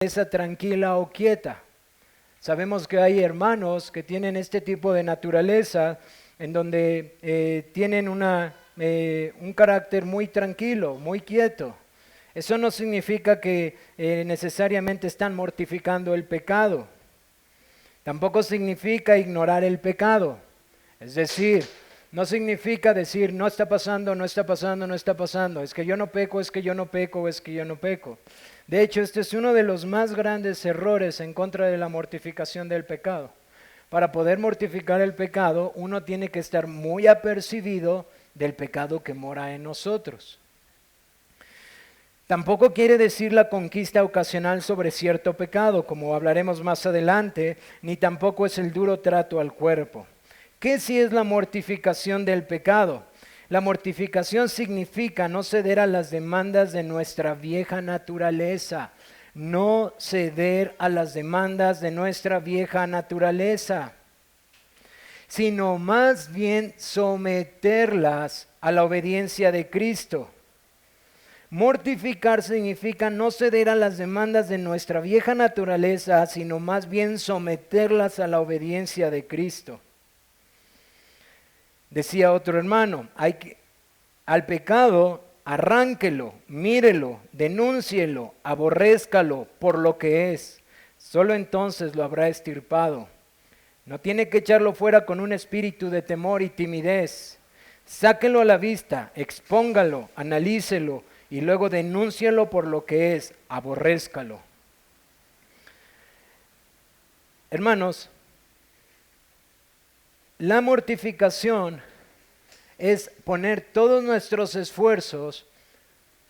naturaleza tranquila o quieta. Sabemos que hay hermanos que tienen este tipo de naturaleza en donde tienen un carácter muy tranquilo, muy quieto. Eso no significa que necesariamente están mortificando el pecado. Tampoco significa ignorar el pecado. Es decir, no significa decir no está pasando, no está pasando, no está pasando. Es que yo no peco, es que yo no peco, es que yo no peco. De hecho, este es uno de los más grandes errores en contra de la mortificación del pecado. Para poder mortificar el pecado, uno tiene que estar muy apercibido del pecado que mora en nosotros. Tampoco quiere decir la conquista ocasional sobre cierto pecado, como hablaremos más adelante, ni tampoco es el duro trato al cuerpo. ¿Qué sí es la mortificación del pecado? La mortificación significa no ceder a las demandas de nuestra vieja naturaleza, no ceder a las demandas de nuestra vieja naturaleza, sino más bien someterlas a la obediencia de Cristo. Mortificar significa no ceder a las demandas de nuestra vieja naturaleza, sino más bien someterlas a la obediencia de Cristo. Decía otro hermano, al pecado arránquelo, mírelo, denúncielo, aborrézcalo por lo que es. Solo entonces lo habrá extirpado. No tiene que echarlo fuera con un espíritu de temor y timidez. Sáquelo a la vista, expóngalo, analícelo y luego denúncialo por lo que es, aborrézcalo. Hermanos, la mortificación es poner todos nuestros esfuerzos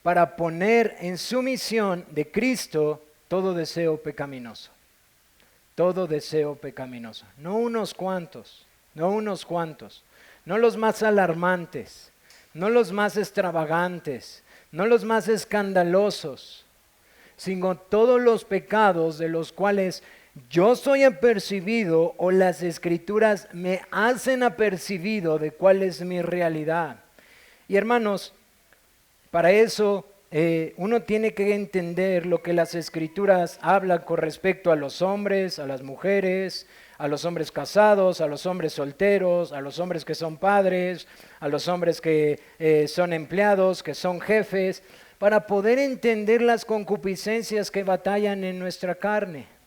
para poner en sumisión de Cristo todo deseo pecaminoso. Todo deseo pecaminoso. No unos cuantos, no los más alarmantes, no los más extravagantes, no los más escandalosos, sino todos los pecados de los cuales yo soy apercibido o las escrituras me hacen apercibido de cuál es mi realidad. Y hermanos, para eso uno tiene que entender lo que las escrituras hablan con respecto a los hombres, a las mujeres, a los hombres casados, a los hombres solteros, a los hombres que son padres, a los hombres que son empleados, que son jefes, para poder entender las concupiscencias que batallan en nuestra carne.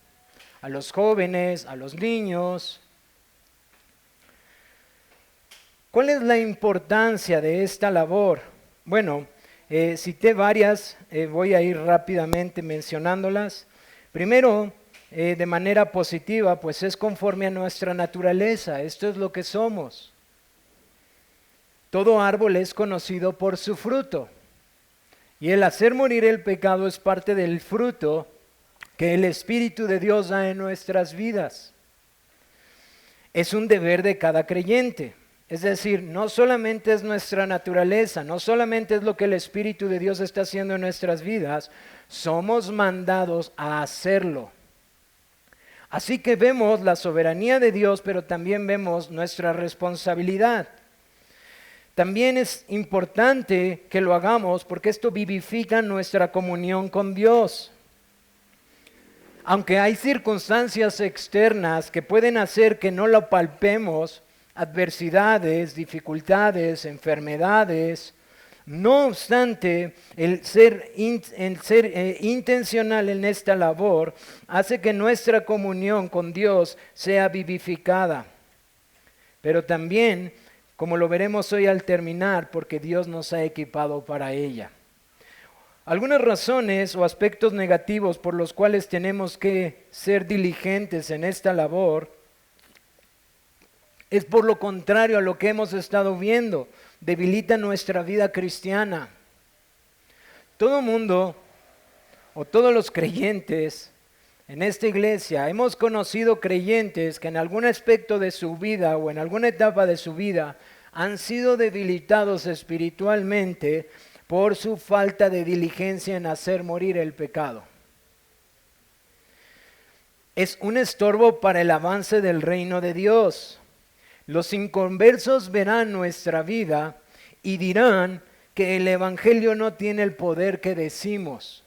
A los jóvenes, a los niños. ¿Cuál es la importancia de esta labor? Bueno, cité varias, voy a ir rápidamente mencionándolas. Primero, de manera positiva, pues es conforme a nuestra naturaleza, esto es lo que somos. Todo árbol es conocido por su fruto, y el hacer morir el pecado es parte del fruto que el Espíritu de Dios da en nuestras vidas. Es un deber de cada creyente. Es decir, no solamente es nuestra naturaleza, no solamente es lo que el Espíritu de Dios está haciendo en nuestras vidas, somos mandados a hacerlo. Así que vemos la soberanía de Dios, pero también vemos nuestra responsabilidad. También es importante que lo hagamos porque esto vivifica nuestra comunión con Dios. Aunque hay circunstancias externas que pueden hacer que no lo palpemos, adversidades, dificultades, enfermedades, no obstante, el ser intencional en esta labor hace que nuestra comunión con Dios sea vivificada. Pero también, como lo veremos hoy al terminar, porque Dios nos ha equipado para ella. Algunas razones o aspectos negativos por los cuales tenemos que ser diligentes en esta labor es por lo contrario a lo que hemos estado viendo, debilita nuestra vida cristiana. Todo mundo o todos los creyentes en esta iglesia hemos conocido creyentes que en algún aspecto de su vida o en alguna etapa de su vida han sido debilitados espiritualmente por su falta de diligencia en hacer morir el pecado. Es un estorbo para el avance del reino de Dios. Los inconversos verán nuestra vida y dirán que el evangelio no tiene el poder que decimos.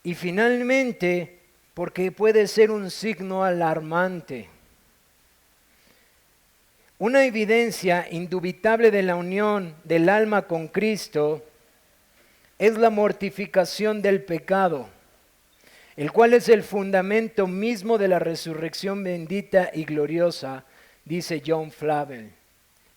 Y finalmente, porque puede ser un signo alarmante. Una evidencia indubitable de la unión del alma con Cristo es la mortificación del pecado, el cual es el fundamento mismo de la resurrección bendita y gloriosa, dice John Flavel.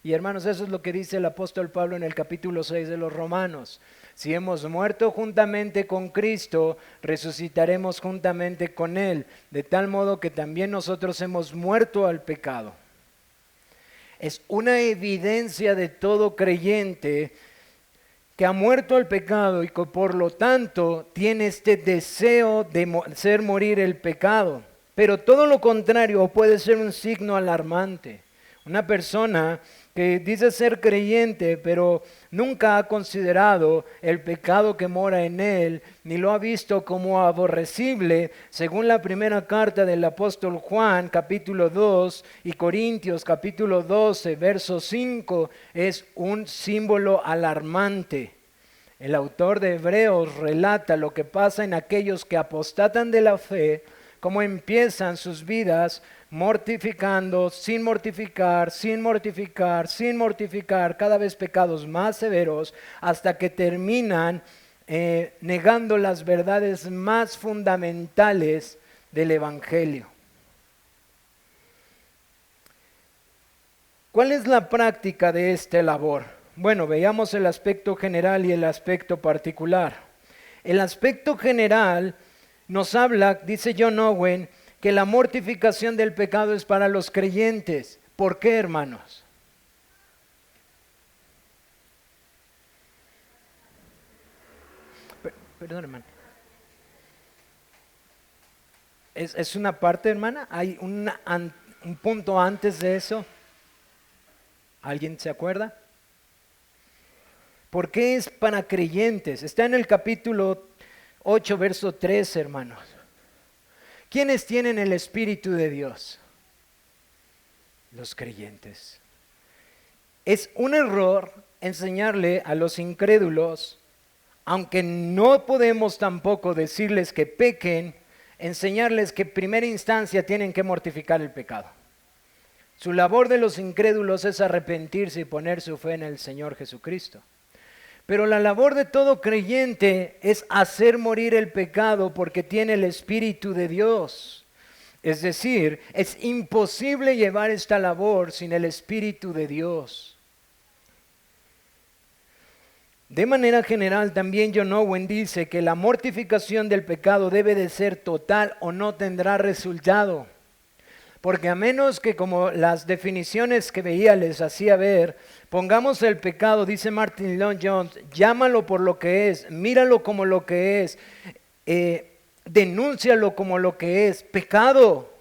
Y hermanos, eso es lo que dice el apóstol Pablo en el capítulo 6 de los Romanos. Si hemos muerto juntamente con Cristo, resucitaremos juntamente con Él, de tal modo que también nosotros hemos muerto al pecado. Es una evidencia de todo creyente que ha muerto al pecado y que por lo tanto tiene este deseo de hacer morir el pecado. Pero todo lo contrario puede ser un signo alarmante. Una persona que dice ser creyente, pero nunca ha considerado el pecado que mora en él, ni lo ha visto como aborrecible, según la primera carta del apóstol Juan, capítulo 2, y Corintios, capítulo 12, verso 5, es un símbolo alarmante. El autor de Hebreos relata lo que pasa en aquellos que apostatan de la fe, cómo empiezan sus vidas mortificando, sin mortificar, sin mortificar, sin mortificar, cada vez pecados más severos, hasta que terminan negando las verdades más fundamentales del Evangelio. ¿Cuál es la práctica de esta labor? Bueno, veamos el aspecto general y el aspecto particular. El aspecto general nos habla, dice John Owen, que la mortificación del pecado es para los creyentes. ¿Por qué, hermanos? Perdón, hermano. ¿Es una parte, hermana? ¿Hay un punto antes de eso? ¿Alguien se acuerda? ¿Por qué es para creyentes? Está en el capítulo 8, verso 3, hermanos. ¿Quiénes tienen el Espíritu de Dios? Los creyentes. Es un error enseñarle a los incrédulos, aunque no podemos tampoco decirles que pequen, enseñarles que en primera instancia tienen que mortificar el pecado. Su labor de los incrédulos es arrepentirse y poner su fe en el Señor Jesucristo. Pero la labor de todo creyente es hacer morir el pecado porque tiene el Espíritu de Dios. Es decir, es imposible llevar esta labor sin el Espíritu de Dios. De manera general, también John Owen dice que la mortificación del pecado debe de ser total o no tendrá resultado. Porque a menos que, como las definiciones que veía les hacía ver, pongamos el pecado, dice Martin Lloyd-Jones, llámalo por lo que es, míralo como lo que es, denúncialo como lo que es, pecado.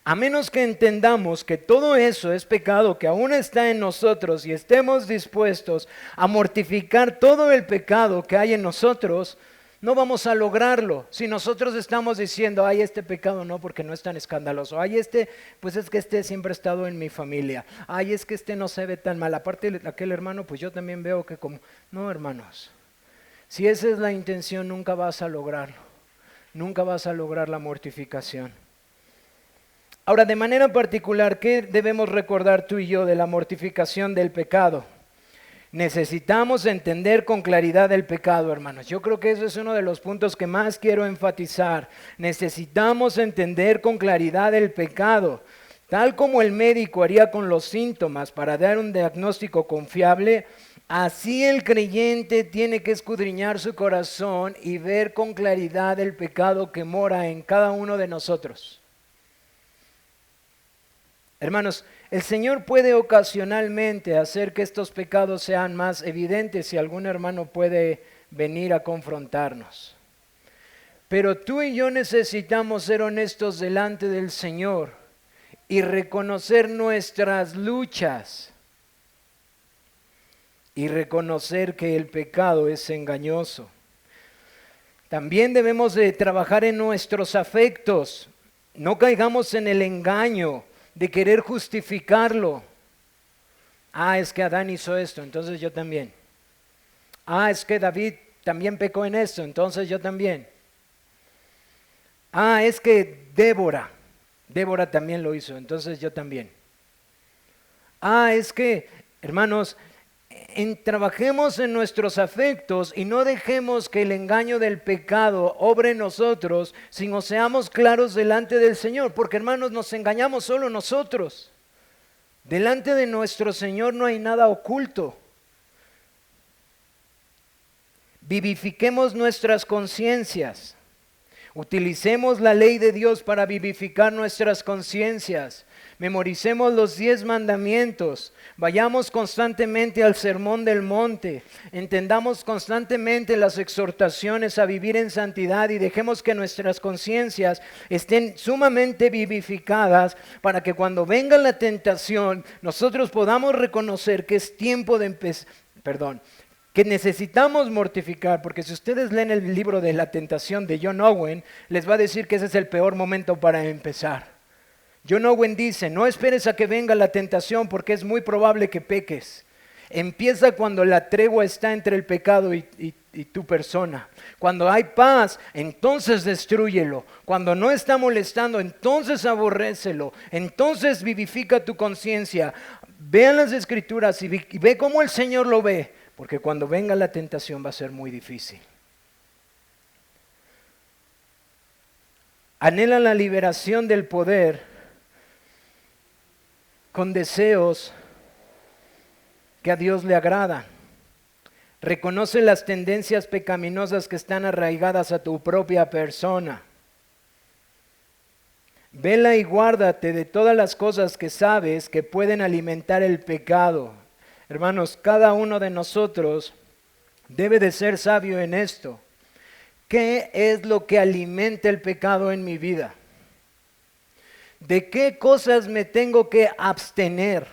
A menos que entendamos que todo eso es pecado que aún está en nosotros y estemos dispuestos a mortificar todo el pecado que hay en nosotros, no vamos a lograrlo. Si nosotros estamos diciendo, ay, este pecado no, porque no es tan escandaloso. Ay, pues es que este siempre ha estado en mi familia. Ay, es que este no se ve tan mal. Aparte de aquel hermano, pues yo también veo que como... No, hermanos. Si esa es la intención, nunca vas a lograrlo. Nunca vas a lograr la mortificación. Ahora, de manera particular, ¿qué debemos recordar tú y yo de la mortificación del pecado? Necesitamos entender con claridad el pecado, hermanos. Yo creo que eso es uno de los puntos que más quiero enfatizar. Necesitamos entender con claridad el pecado. Tal como el médico haría con los síntomas para dar un diagnóstico confiable, así el creyente tiene que escudriñar su corazón y ver con claridad el pecado que mora en cada uno de nosotros. Hermanos, el Señor puede ocasionalmente hacer que estos pecados sean más evidentes si algún hermano puede venir a confrontarnos. Pero tú y yo necesitamos ser honestos delante del Señor y reconocer nuestras luchas y reconocer que el pecado es engañoso. También debemos de trabajar en nuestros afectos. No caigamos en el engaño de querer justificarlo. Es que Adán hizo esto, entonces yo también. Es que David también pecó en esto, entonces yo también. Ah, es que Débora también lo hizo, entonces yo también. Ah, es que, hermanos, trabajemos en nuestros afectos y no dejemos que el engaño del pecado obre en nosotros, sino seamos claros delante del Señor, porque hermanos, nos engañamos solo nosotros. Delante de nuestro Señor no hay nada oculto. Vivifiquemos nuestras conciencias. Utilicemos la ley de Dios para vivificar nuestras conciencias. Memoricemos los 10 mandamientos. Vayamos constantemente al sermón del monte. Entendamos constantemente las exhortaciones a vivir en santidad y dejemos que nuestras conciencias estén sumamente vivificadas para que cuando venga la tentación nosotros podamos reconocer que es tiempo de empezar, que necesitamos mortificar, porque si ustedes leen el libro de la tentación de John Owen, les va a decir que ese es el peor momento para empezar. John Owen dice, no esperes a que venga la tentación porque es muy probable que peques. Empieza cuando la tregua está entre el pecado y tu persona. Cuando hay paz, entonces destrúyelo. Cuando no está molestando, entonces aborrécelo. Entonces vivifica tu conciencia. Vean las Escrituras y ve cómo el Señor lo ve. Porque cuando venga la tentación va a ser muy difícil. Anhela la liberación del poder con deseos que a Dios le agradan. Reconoce las tendencias pecaminosas que están arraigadas a tu propia persona. Vela y guárdate de todas las cosas que sabes que pueden alimentar el pecado. Hermanos, cada uno de nosotros debe de ser sabio en esto. ¿Qué es lo que alimenta el pecado en mi vida? ¿De qué cosas me tengo que abstener?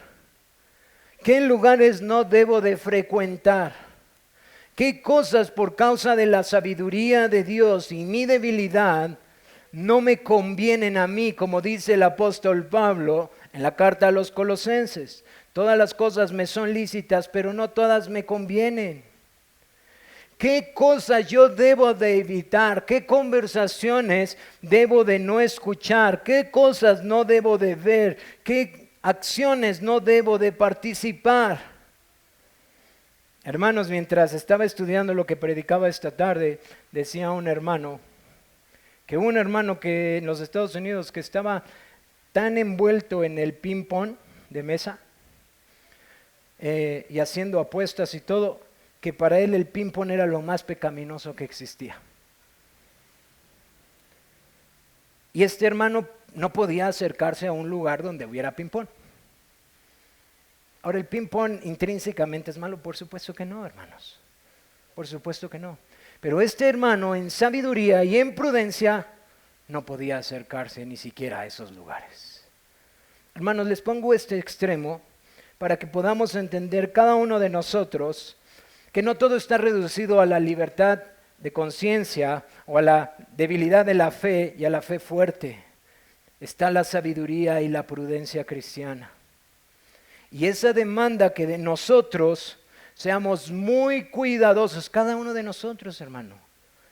¿Qué lugares no debo de frecuentar? ¿Qué cosas por causa de la sabiduría de Dios y mi debilidad no me convienen a mí, como dice el apóstol Pablo en la carta a los Colosenses? Todas las cosas me son lícitas, pero no todas me convienen. ¿Qué cosas yo debo de evitar? ¿Qué conversaciones debo de no escuchar? ¿Qué cosas no debo de ver? ¿Qué acciones no debo de participar? Hermanos, mientras estaba estudiando lo que predicaba esta tarde, decía un hermano que en los Estados Unidos que estaba tan envuelto en el ping-pong de mesa y haciendo apuestas y todo, que para él el ping-pong era lo más pecaminoso que existía. Y este hermano no podía acercarse a un lugar donde hubiera ping-pong. Ahora, ¿el ping-pong intrínsecamente es malo? Por supuesto que no, hermanos. Por supuesto que no. Pero este hermano, en sabiduría y en prudencia, no podía acercarse ni siquiera a esos lugares. Hermanos, les pongo este extremo para que podamos entender cada uno de nosotros que no todo está reducido a la libertad de conciencia o a la debilidad de la fe y a la fe fuerte. Está la sabiduría y la prudencia cristiana. Y esa demanda que de nosotros seamos muy cuidadosos, cada uno de nosotros, hermano,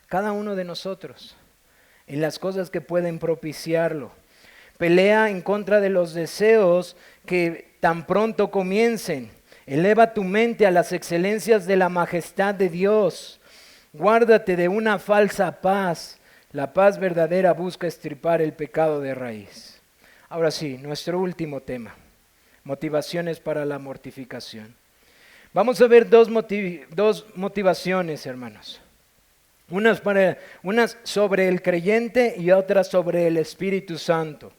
cada uno de nosotros, en las cosas que pueden propiciarlo. Pelea en contra de los deseos que tan pronto comiencen. Eleva tu mente a las excelencias de la majestad de Dios. Guárdate de una falsa paz. La paz verdadera busca extirpar el pecado de raíz. Ahora sí, nuestro último tema. Motivaciones para la mortificación. Vamos a ver dos motivaciones, hermanos. Unas sobre el creyente y otras sobre el Espíritu Santo.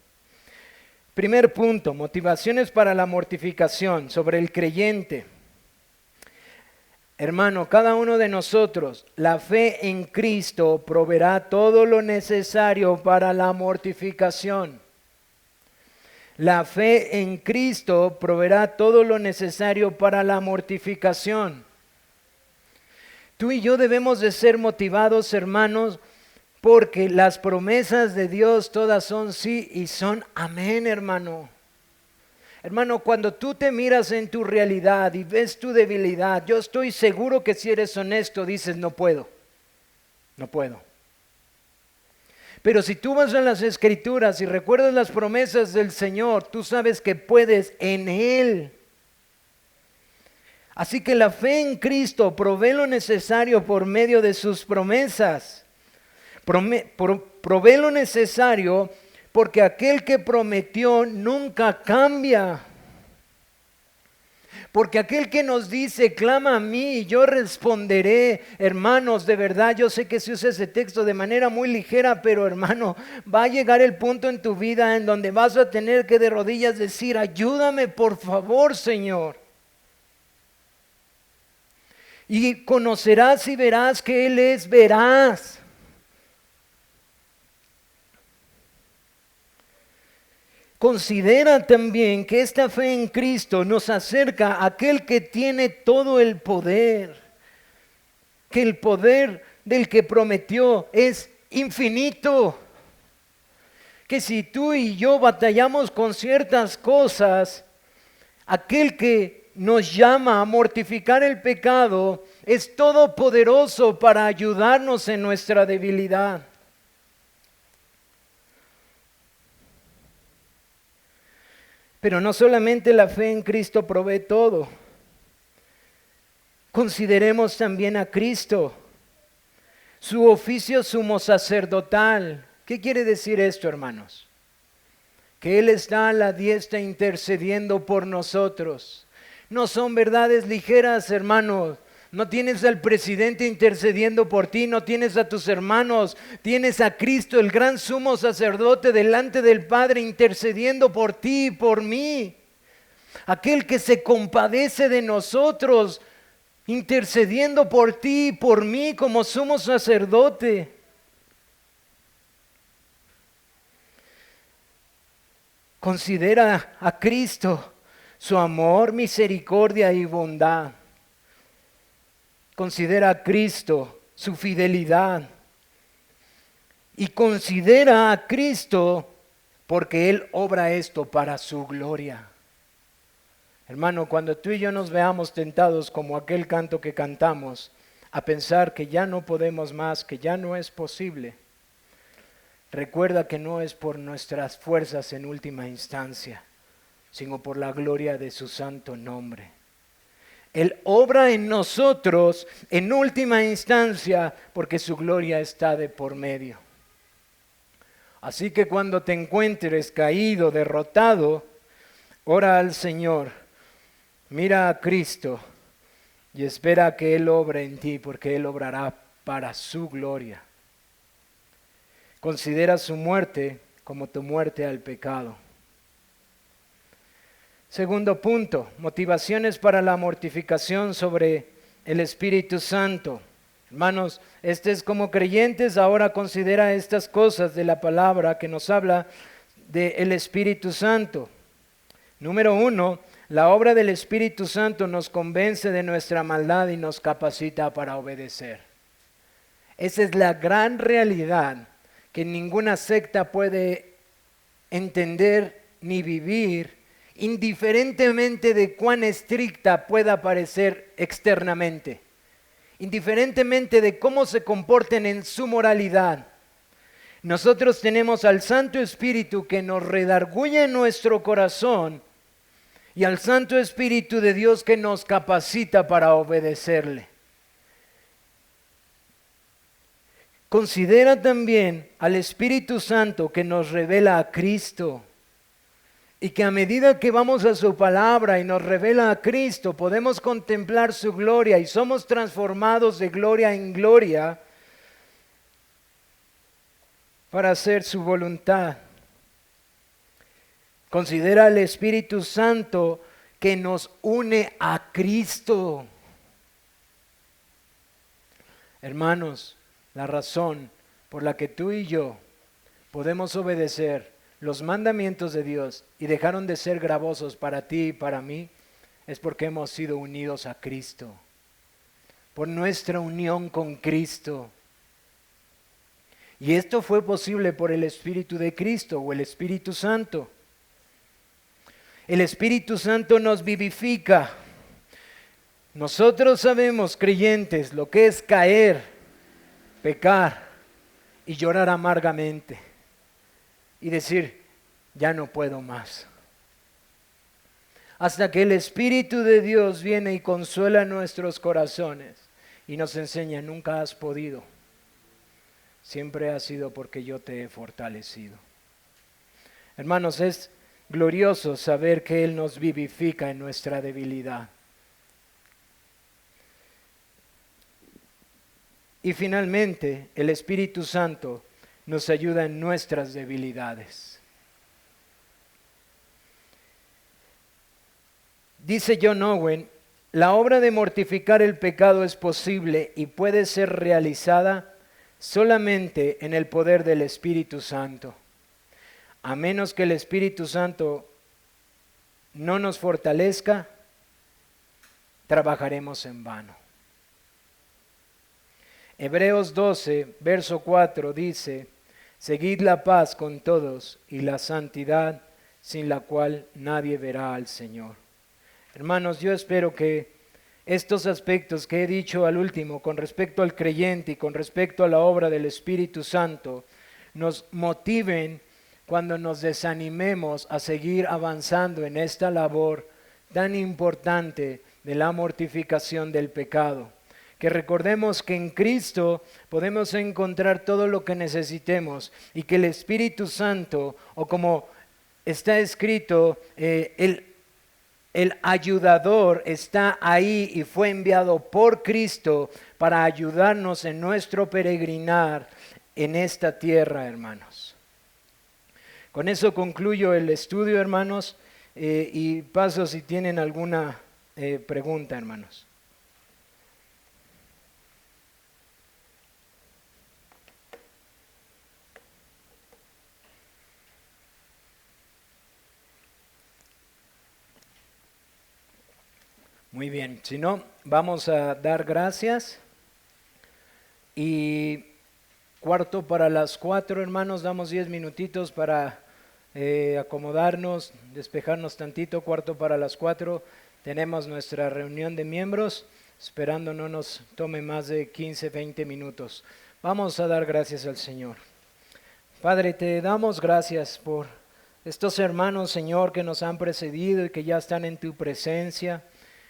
Primer punto, motivaciones para la mortificación sobre el creyente. Hermano, cada uno de nosotros, la fe en Cristo proveerá todo lo necesario para la mortificación. La fe en Cristo proveerá todo lo necesario para la mortificación. Tú y yo debemos de ser motivados, hermanos, porque las promesas de Dios todas son sí y son amén, hermano. Hermano, cuando tú te miras en tu realidad y ves tu debilidad, yo estoy seguro que si eres honesto dices, no puedo, no puedo. Pero si tú vas a las Escrituras y recuerdas las promesas del Señor, tú sabes que puedes en Él. Así que la fe en Cristo provee lo necesario por medio de sus promesas. Provee lo necesario porque aquel que prometió nunca cambia. Porque aquel que nos dice, clama a mí y yo responderé. Hermanos, de verdad, yo sé que se usa ese texto de manera muy ligera, pero hermano, va a llegar el punto en tu vida en donde vas a tener que de rodillas decir, ayúdame por favor, Señor. Y conocerás y verás que Él es veraz. Considera también que esta fe en Cristo nos acerca a aquel que tiene todo el poder, que el poder del que prometió es infinito, que si tú y yo batallamos con ciertas cosas, aquel que nos llama a mortificar el pecado es todopoderoso para ayudarnos en nuestra debilidad. Pero no solamente la fe en Cristo provee todo. Consideremos también a Cristo, su oficio sumo sacerdotal. ¿Qué quiere decir esto, hermanos? Que Él está a la diestra intercediendo por nosotros. No son verdades ligeras, hermanos. No tienes al presidente intercediendo por ti, no tienes a tus hermanos, tienes a Cristo, el gran sumo sacerdote delante del Padre intercediendo por ti y por mí. Aquel que se compadece de nosotros, intercediendo por ti y por mí como sumo sacerdote. Considera a Cristo, su amor, misericordia y bondad. Considera a Cristo, su fidelidad. Y considera a Cristo porque Él obra esto para su gloria. Hermano, cuando tú y yo nos veamos tentados como aquel canto que cantamos, a pensar que ya no podemos más, que ya no es posible, recuerda que no es por nuestras fuerzas en última instancia, sino por la gloria de su santo nombre. Él obra en nosotros en última instancia porque su gloria está de por medio. Así que cuando te encuentres caído, derrotado, ora al Señor, mira a Cristo y espera que Él obre en ti porque Él obrará para su gloria. Considera su muerte como tu muerte al pecado. Segundo punto, motivaciones para la mortificación sobre el Espíritu Santo. Hermanos, como creyentes ahora considera estas cosas de la palabra que nos habla del Espíritu Santo. Número 1, la obra del Espíritu Santo nos convence de nuestra maldad y nos capacita para obedecer. Esa es la gran realidad que ninguna secta puede entender ni vivir, indiferentemente de cuán estricta pueda parecer externamente, indiferentemente de cómo se comporten en su moralidad. Nosotros tenemos al Santo Espíritu que nos redarguye en nuestro corazón y al Santo Espíritu de Dios que nos capacita para obedecerle. Considera también al Espíritu Santo que nos revela a Cristo. Y que a medida que vamos a su palabra y nos revela a Cristo, podemos contemplar su gloria y somos transformados de gloria en gloria para hacer su voluntad. Considera al Espíritu Santo que nos une a Cristo. Hermanos, la razón por la que tú y yo podemos obedecer los mandamientos de Dios y dejaron de ser gravosos para ti y para mí, es porque hemos sido unidos a Cristo, por nuestra unión con Cristo. Y esto fue posible por el Espíritu de Cristo o el Espíritu Santo. El Espíritu Santo nos vivifica. Nosotros sabemos, creyentes, lo que es caer, pecar y llorar amargamente y decir, ya no puedo más. Hasta que el Espíritu de Dios viene y consuela nuestros corazones y nos enseña, nunca has podido. Siempre ha sido porque yo te he fortalecido. Hermanos, es glorioso saber que Él nos vivifica en nuestra debilidad. Y finalmente, el Espíritu Santo nos ayuda en nuestras debilidades. Dice John Owen, la obra de mortificar el pecado es posible y puede ser realizada solamente en el poder del Espíritu Santo. A menos que el Espíritu Santo no nos fortalezca, trabajaremos en vano. Hebreos 12, verso 4 dice, seguid la paz con todos y la santidad sin la cual nadie verá al Señor. Hermanos, yo espero que estos aspectos que he dicho al último con respecto al creyente y con respecto a la obra del Espíritu Santo nos motiven cuando nos desanimemos a seguir avanzando en esta labor tan importante de la mortificación del pecado. Que recordemos que en Cristo podemos encontrar todo lo que necesitemos y que el Espíritu Santo, o como está escrito, el ayudador está ahí y fue enviado por Cristo para ayudarnos en nuestro peregrinar en esta tierra, hermanos. Con eso concluyo el estudio, hermanos, y paso si tienen alguna pregunta, hermanos. Muy bien, si no, vamos a dar gracias y 3:45, hermanos, damos 10 minutitos para acomodarnos, despejarnos tantito. 3:45 tenemos nuestra reunión de miembros, esperando no nos tome más de 15, 20 minutos. Vamos a dar gracias al Señor. Padre, te damos gracias por estos hermanos, Señor, que nos han precedido y que ya están en tu presencia,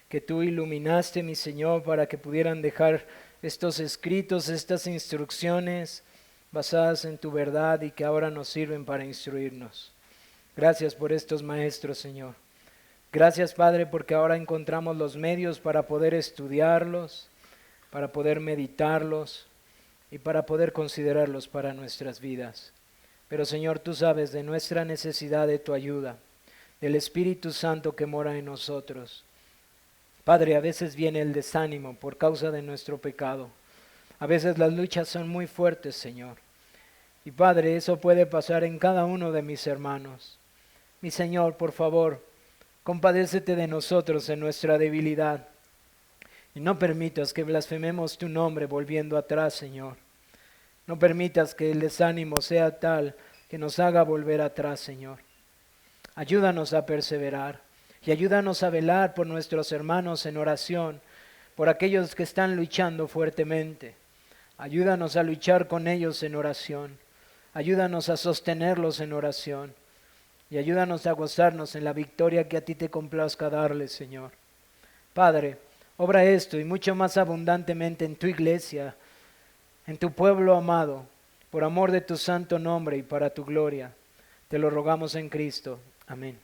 que tú iluminaste, mi Señor, para que pudieran dejar estos escritos, estas instrucciones basadas en tu verdad y que ahora nos sirven para instruirnos. Gracias por estos maestros, Señor. Gracias, Padre, porque ahora encontramos los medios para poder estudiarlos, para poder meditarlos y para poder considerarlos para nuestras vidas. Pero, Señor, tú sabes de nuestra necesidad de tu ayuda, del Espíritu Santo que mora en nosotros. Padre, a veces viene el desánimo por causa de nuestro pecado. A veces las luchas son muy fuertes, Señor. Y Padre, eso puede pasar en cada uno de mis hermanos. Mi Señor, por favor, compadécete de nosotros en nuestra debilidad. Y no permitas que blasfememos tu nombre volviendo atrás, Señor. No permitas que el desánimo sea tal que nos haga volver atrás, Señor. Ayúdanos a perseverar. Y ayúdanos a velar por nuestros hermanos en oración, por aquellos que están luchando fuertemente. Ayúdanos a luchar con ellos en oración. Ayúdanos a sostenerlos en oración. Y ayúdanos a gozarnos en la victoria que a ti te complazca darles, Señor. Padre, obra esto y mucho más abundantemente en tu iglesia, en tu pueblo amado, por amor de tu santo nombre y para tu gloria. Te lo rogamos en Cristo. Amén.